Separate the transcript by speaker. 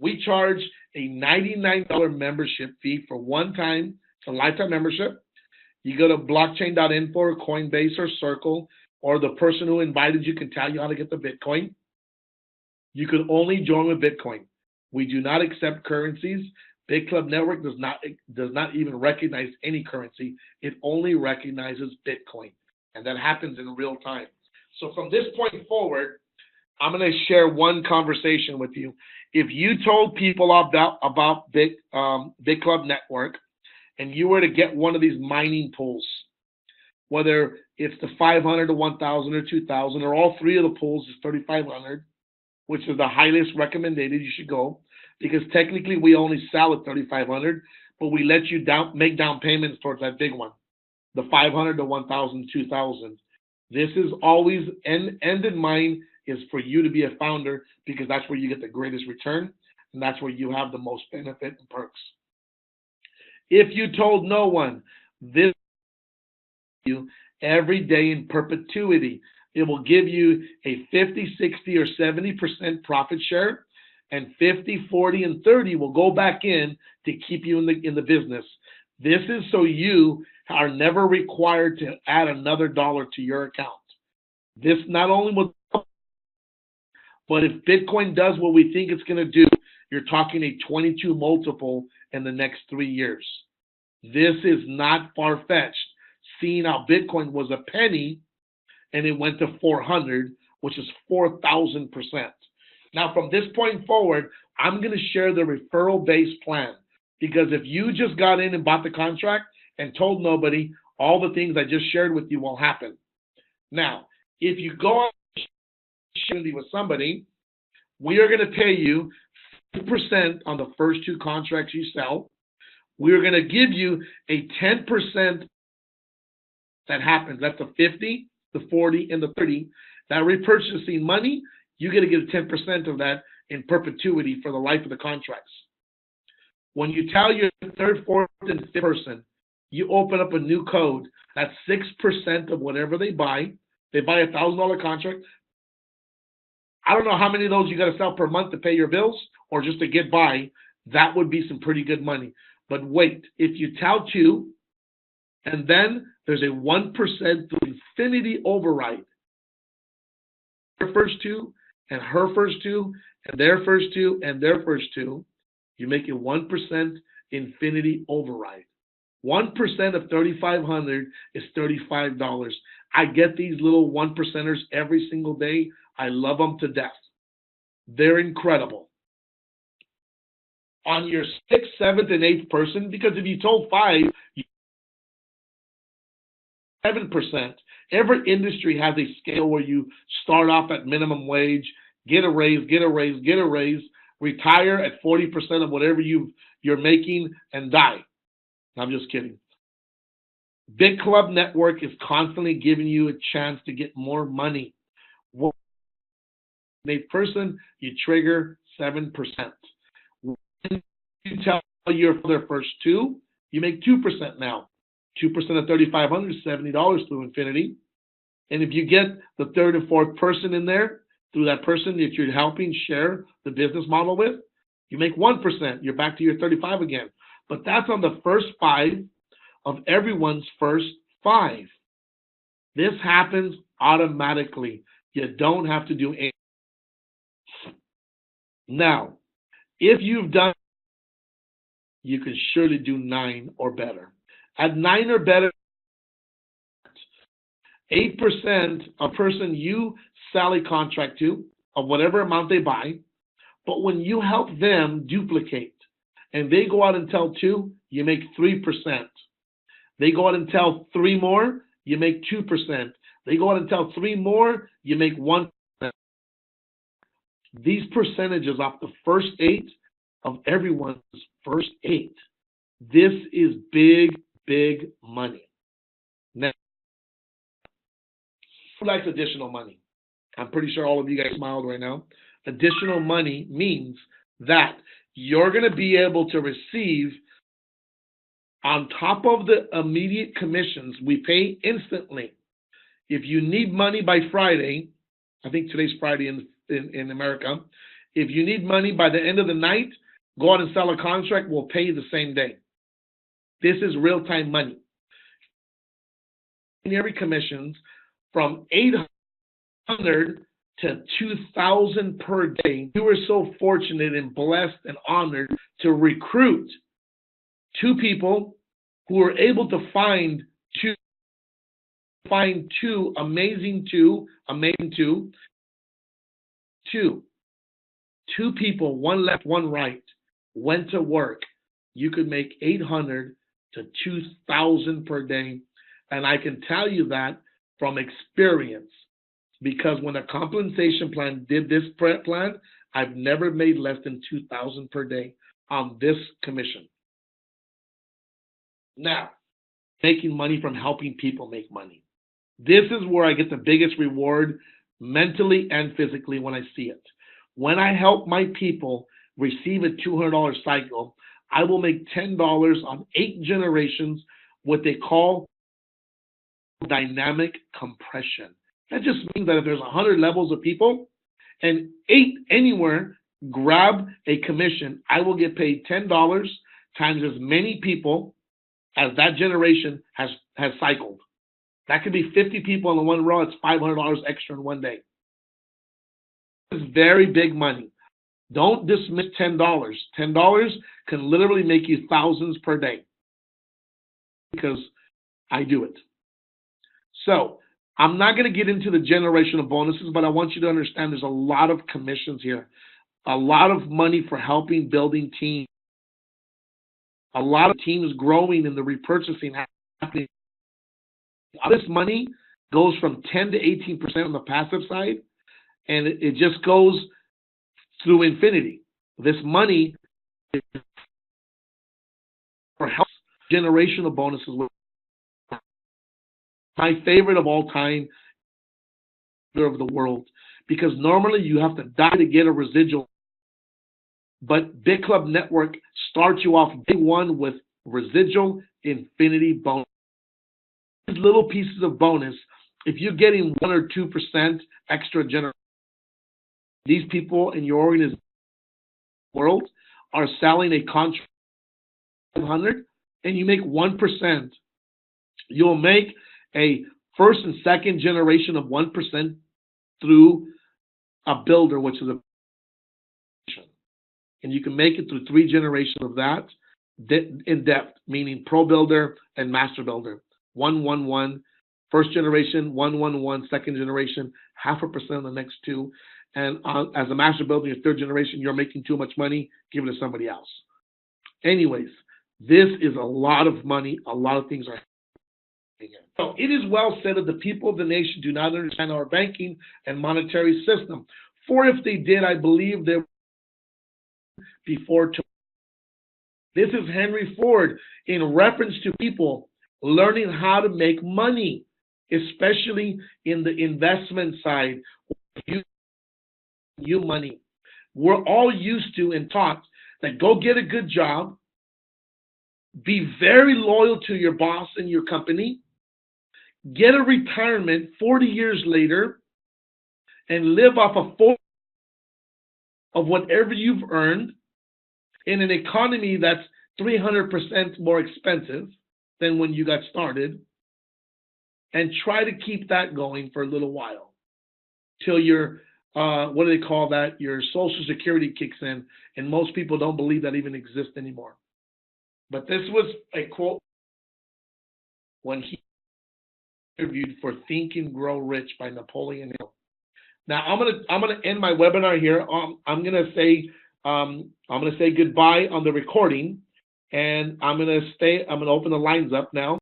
Speaker 1: We charge a $99 membership fee for one time, it's a lifetime membership. You go to blockchain.info or Coinbase or Circle, or the person who invited you can tell you how to get the Bitcoin. You can only join with Bitcoin. We do not accept currencies. BitClub Network does not even recognize any currency. It only recognizes Bitcoin, and that happens in real time. So from this point forward, I'm going to share one conversation with you. If you told people about BitClub Network, and you were to get one of these mining pools, whether it's the 500 to 1,000 or 2,000, or all three of the pools is 3,500, which is the highest recommended you should go, because technically we only sell at 3,500, but we let you make down payments towards that big one, the 500 to 1,000, 2,000. This is always end in mind is for you to be a founder, because that's where you get the greatest return, and that's where you have the most benefit and perks. If you told no one, this you every day in perpetuity. It will give you a 50, 60, or 70% profit share, and 50, 40, and 30 will go back in to keep you in the business. This is so you are never required to add another dollar to your account. This not only will, but if Bitcoin does what we think it's going to do, you're talking a 22 multiple in the next 3 years. This is not far-fetched. Seeing how Bitcoin was a penny and it went to 400, which is 4,000%. Now, from this point forward, I'm going to share the referral-based plan, because if you just got in and bought the contract and told nobody, all the things I just shared with you will happen. Now, if you go on with somebody, we are going to pay you 5% on the first 2 contracts you sell. We're going to give you a 10% that happens. That's the 50, the 40, and the 30. That repurchasing money, you get to get 10% of that in perpetuity for the life of the contracts. When you tell your third, fourth, and fifth person, you open up a new code. That's 6% of whatever they buy. They buy a $1,000 contract. I don't know how many of those you got to sell per month to pay your bills or just to get by. That would be some pretty good money. But wait, if you tell 2, and then there's a 1% to infinity override. Her first 2, and her first 2, and their first 2, and their first 2, you make it 1% infinity override. 1% of 3,500 is $35. I get these little 1%ers every single day. I love them to death. They're incredible. On your 6th, 7th, and 8th person, because if you told 5, 7%. Every industry has a scale where you start off at minimum wage, get a raise, retire at 40% of whatever you're making, and die. I'm just kidding. BitClub Network is constantly giving you a chance to get more money. A person, you trigger 7%. When you tell your first 2, you make 2% now. 2% of 3,500 is $70 through infinity. And if you get the third and fourth person in there, through that person that you're helping share the business model with, you make 1%. You're back to your 35 again. But that's on the first 5 of everyone's first 5. This happens automatically. You don't have to do anything. Now, if you've done, you can surely do 9 or better. At 9 or better, 8% a person you sell a contract to of whatever amount they buy, but when you help them duplicate and they go out and tell 2, you make 3%. They go out and tell 3 more, you make 2%. They go out and tell 3 more, you make 1%. These percentages off the first 8 of everyone's first 8. This is big, big money. Now, who likes additional money? I'm pretty sure all of you guys smiled right now. Additional money means that you're going to be able to receive, on top of the immediate commissions we pay instantly. If you need money by Friday, I think today's Friday in America. If you need money by the end of the night, go out and sell a contract. We'll pay you the same day. This is real-time money. Every commissions from 800 to 2,000 per day. We were so fortunate and blessed and honored to recruit two people who were able to find two amazing people, one left, one right, went to work. You could make 800 to 2,000 per day. And I can tell you that from experience, because when a compensation plan did this plan, I've never made less than 2,000 per day on this commission. Now, making money from helping people make money. This is where I get the biggest reward mentally and physically when I see it. When I help my people receive a $200 cycle, I will make $10 on 8 generations, what they call dynamic compression. That just means that if there's 100 levels of people and 8 anywhere grab a commission, I will get paid $10 times as many people as that generation has cycled. That could be 50 people in the one row. It's $500 extra in one day. It's very big money. Don't dismiss $10. $10 can literally make you thousands per day because I do it. So I'm not going to get into the generational bonuses, but I want you to understand there's a lot of commissions here, a lot of money for helping building teams, a lot of teams growing and the repurchasing happening. This money goes from 10 to 18% on the passive side, and it just goes through infinity. This money is for help generational bonuses. My favorite of all time of the world, because normally you have to die to get a residual, but BitClub Network starts you off day one with residual infinity bonus. These little pieces of bonus, if you're getting 1 or 2% extra generation, these people in your organization world are selling a contract 500 and you make 1%. You'll make a first and second generation of 1% through a builder, which is a, and you can make it through 3 generations of that in depth, meaning pro builder and master builder. 111, first generation, 111, second generation, 0.5% on the next 2. And as a master builder, your 3rd generation, you're making too much money, give it to somebody else. Anyways, this is a lot of money. A lot of things are happening. So it is well said that the people of the nation do not understand our banking and monetary system. For if they did, I believe they before. This is Henry Ford in reference to people learning how to make money, especially in the investment side. You money. We're all used to and taught that go get a good job, be very loyal to your boss and your company, get a retirement 40 years later, and live off a full of whatever you've earned in an economy that's 300% more expensive than when you got started, and try to keep that going for a little while till your what do they call that? Your Social Security kicks in, and most people don't believe that even exists anymore. But this was a quote when he interviewed for Think and Grow Rich by Napoleon Hill. Now I'm gonna end my webinar here. I'm gonna say goodbye on the recording, and I'm gonna open the lines up now.